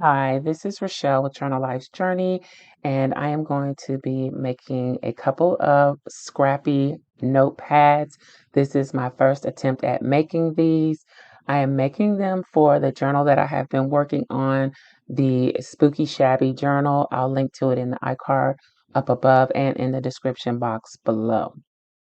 Hi, this is Rachelle with Journal Life's Journey, and I am going to be making a couple of scrappy notepads. This is my first attempt at making these. I am making them for the journal that I have been working on, the Spooky Shabby journal. I'll link to it in the iCard up above and in the description box below.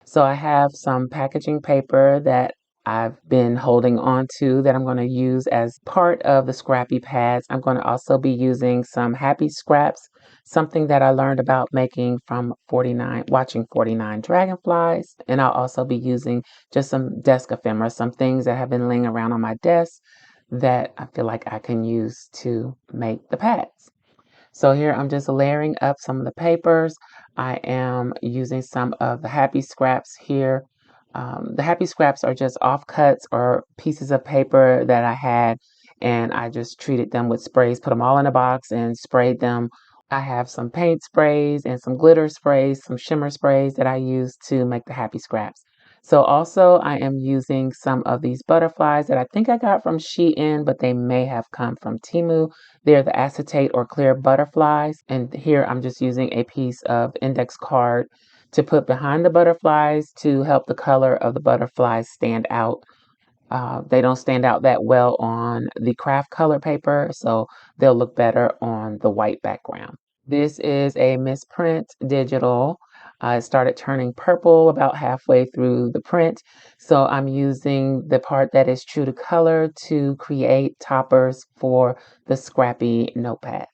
So I have some packaging paper that I've been holding on to that I'm going to use as part of the scrappy pads. I'm going to also be using some happy scraps, something that I learned about making from watching 49 Dragonflies. And I'll also be using just some desk ephemera, some things that have been laying around on my desk that I feel like I can use to make the pads. So here I'm just layering up some of the papers. I am using some of the happy scraps here. The happy scraps are just offcuts or pieces of paper that I had, and I just treated them with sprays, put them all in a box and sprayed them. I have some paint sprays and some glitter sprays, some shimmer sprays that I use to make the happy scraps. So also I am using some of these butterflies that I think I got from Shein, but they may have come from Temu. They're the acetate or clear butterflies. And here I'm just using a piece of index card to put behind the butterflies to help the color of the butterflies stand out. They don't stand out that well on the craft color paper, so they'll look better on the white background. This is a misprint digital. It started turning purple about halfway through the print, so I'm using the part that is true to color to create toppers for the scrappy notepads.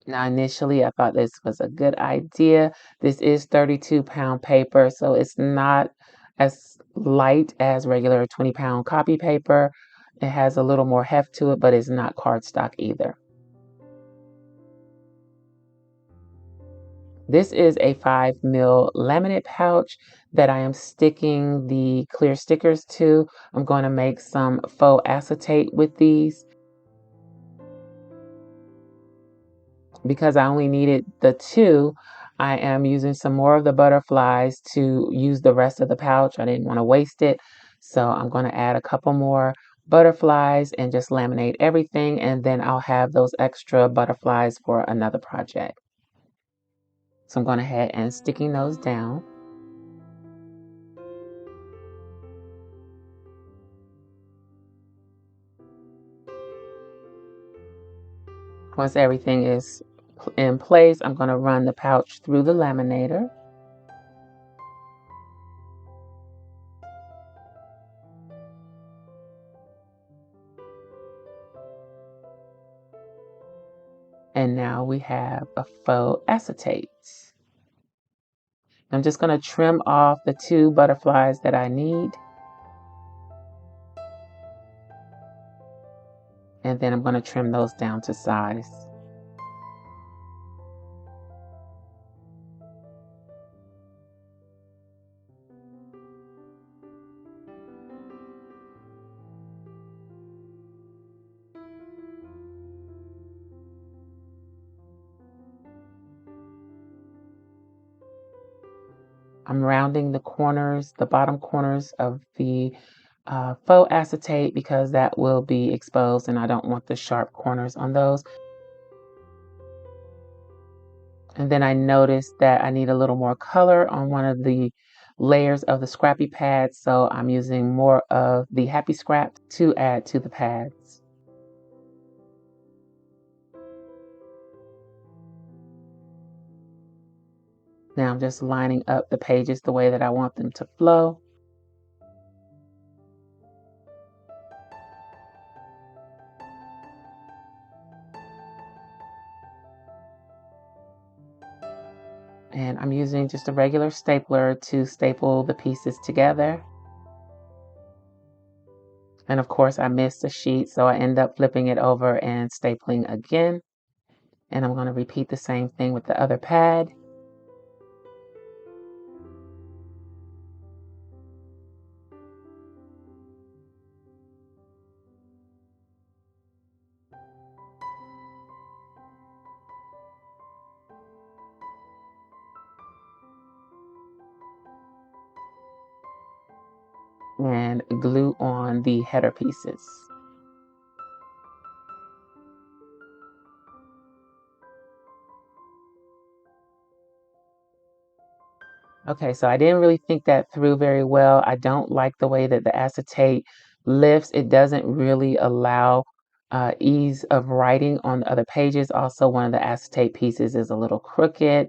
Now, initially, I thought this was a good idea. This is 32-pound paper, so it's not as light as regular 20-pound copy paper. It has a little more heft to it, but it's not cardstock either. This is a 5 mil laminate pouch that I am sticking the clear stickers to. I'm going to make some faux acetate with these. Because I only needed the two, I am using some more of the butterflies to use the rest of the pouch. I didn't want to waste it. So I'm going to add a couple more butterflies and just laminate everything. And then I'll have those extra butterflies for another project. So I'm going ahead and sticking those down. Once everything is in place, I'm going to run the pouch through the laminator. And now we have a faux acetate. I'm just going to trim off the two butterflies that I need. And then I'm going to trim those down to size. I'm rounding the corners, the bottom corners of the faux acetate because that will be exposed and I don't want the sharp corners on those. And then I noticed that I need a little more color on one of the layers of the scrappy pads, so I'm using more of the happy scraps to add to the pads. Now I'm just lining up the pages the way that I want them to flow. And I'm using just a regular stapler to staple the pieces together. And of course I missed a sheet, so I end up flipping it over and stapling again. And I'm going to repeat the same thing with the other pad. And glue on the header pieces. Okay, so I didn't really think that through very well. I don't like the way that the acetate lifts. It doesn't really allow ease of writing on the other pages. Also, one of the acetate pieces is a little crooked.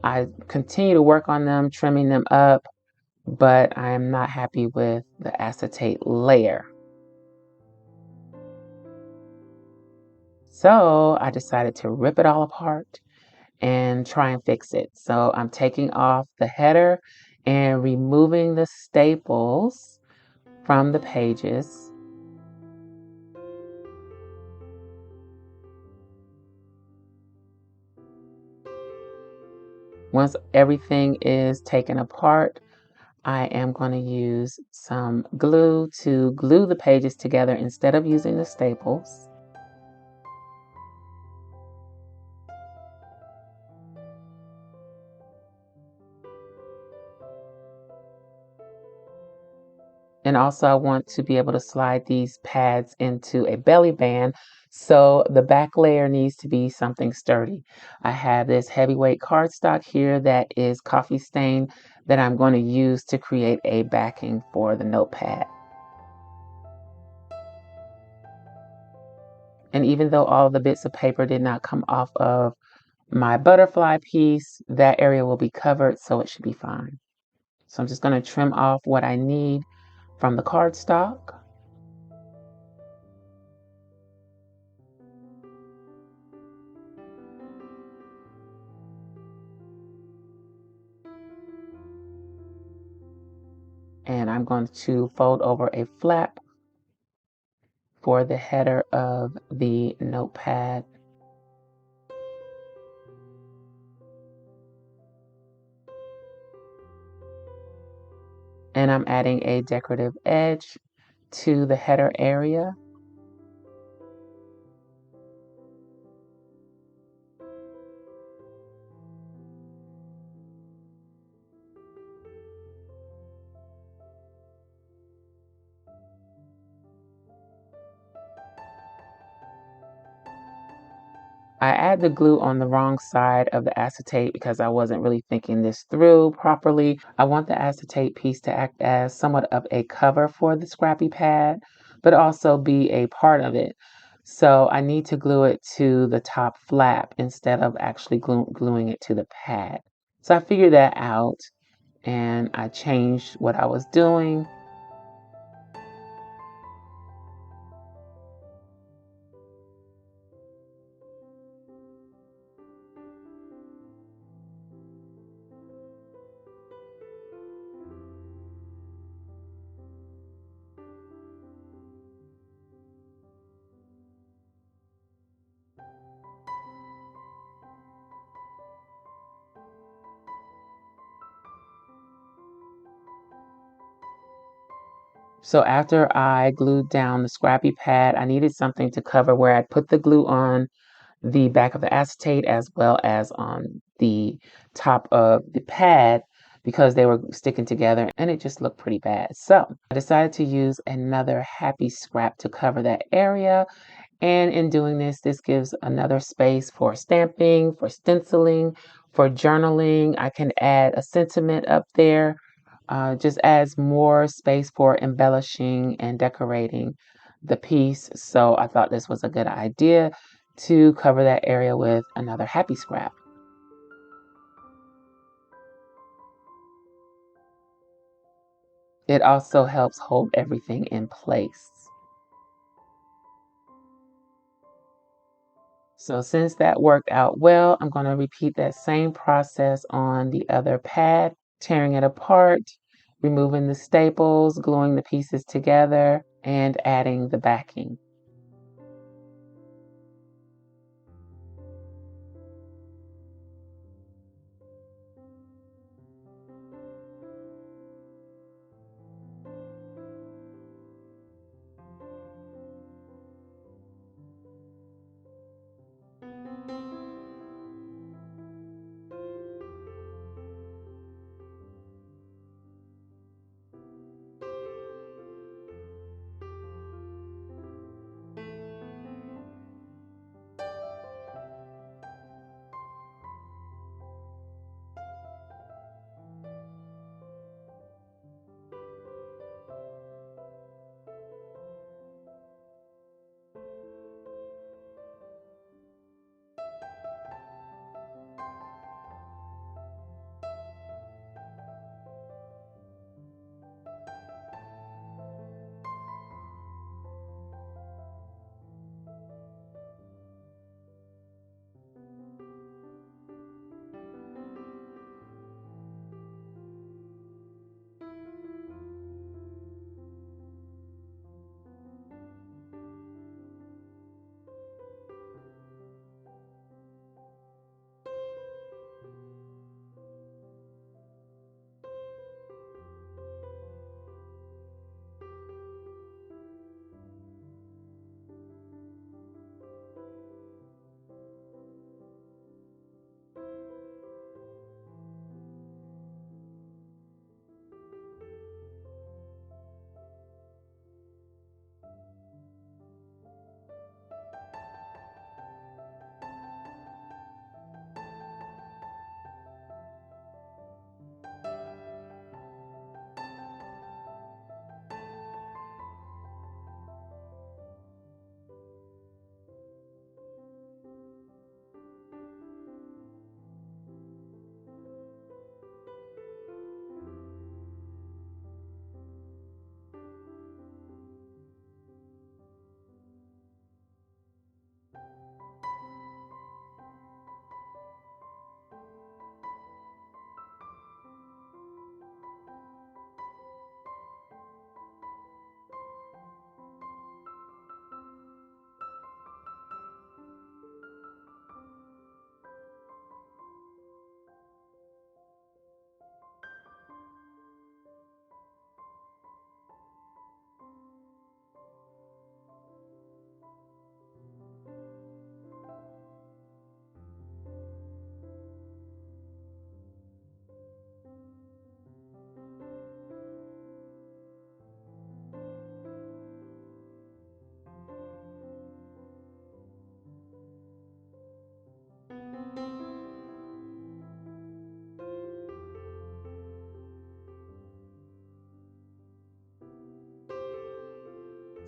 I continue to work on them, trimming them up, but I am not happy with the acetate layer. So I decided to rip it all apart and try and fix it. So I'm taking off the header and removing the staples from the pages. Once everything is taken apart, I am going to use some glue to glue the pages together instead of using the staples. And also I want to be able to slide these pads into a belly band, so the back layer needs to be something sturdy. I have this heavyweight cardstock here that is coffee stained that I'm going to use to create a backing for the notepad. And even though all the bits of paper did not come off of my butterfly piece, that area will be covered, so it should be fine. So I'm just going to trim off what I need from the cardstock. And I'm going to fold over a flap for the header of the notepad. And I'm adding a decorative edge to the header area. I add the glue on the wrong side of the acetate because I wasn't really thinking this through properly. I want the acetate piece to act as somewhat of a cover for the scrappy pad, but also be a part of it. So I need to glue it to the top flap instead of actually gluing it to the pad. So I figured that out and I changed what I was doing. So after I glued down the scrappy pad, I needed something to cover where I put the glue on the back of the acetate as well as on the top of the pad because they were sticking together and it just looked pretty bad. So I decided to use another happy scrap to cover that area. And in doing this, this gives another space for stamping, for stenciling, for journaling. I can add a sentiment up there. Just adds more space for embellishing and decorating the piece. So I thought this was a good idea to cover that area with another happy scrap. It also helps hold everything in place. So since that worked out well, I'm going to repeat that same process on the other pad, tearing it apart, removing the staples, gluing the pieces together, and adding the backing.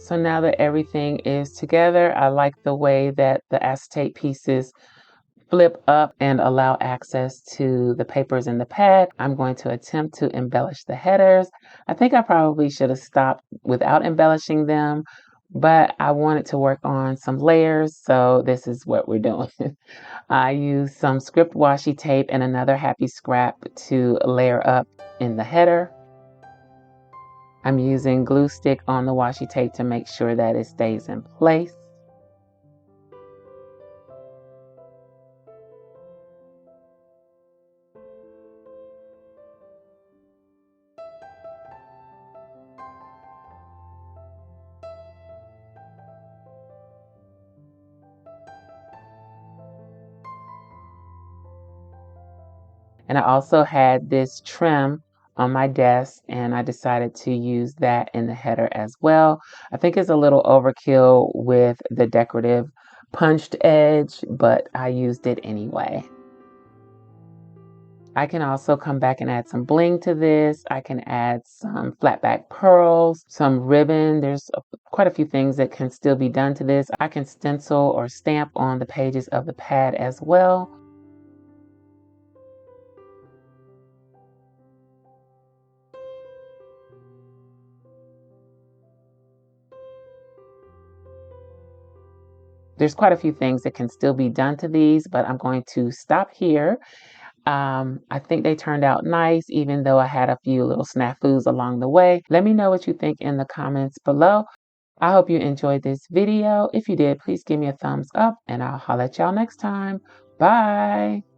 So now that everything is together, I like the way that the acetate pieces flip up and allow access to the papers in the pad. I'm going to attempt to embellish the headers. I think I probably should have stopped without embellishing them, but I wanted to work on some layers, so this is what we're doing. I used some script washi tape and another happy scrap to layer up in the header. I'm using glue stick on the washi tape to make sure that it stays in place. And I also had this trim on my desk and I decided to use that in the header as well. I think it's a little overkill with the decorative punched edge, but I used it anyway. I can also come back and add some bling to this. I can add some flat back pearls, some ribbon. There's quite a few things that can still be done to this. I can stencil or stamp on the pages of the pad as well. There's quite a few things that can still be done to these, but I'm going to stop here. I think they turned out nice, even though I had a few little snafus along the way. Let me know what you think in the comments below. I hope you enjoyed this video. If you did, please give me a thumbs up and I'll holler at y'all next time. Bye.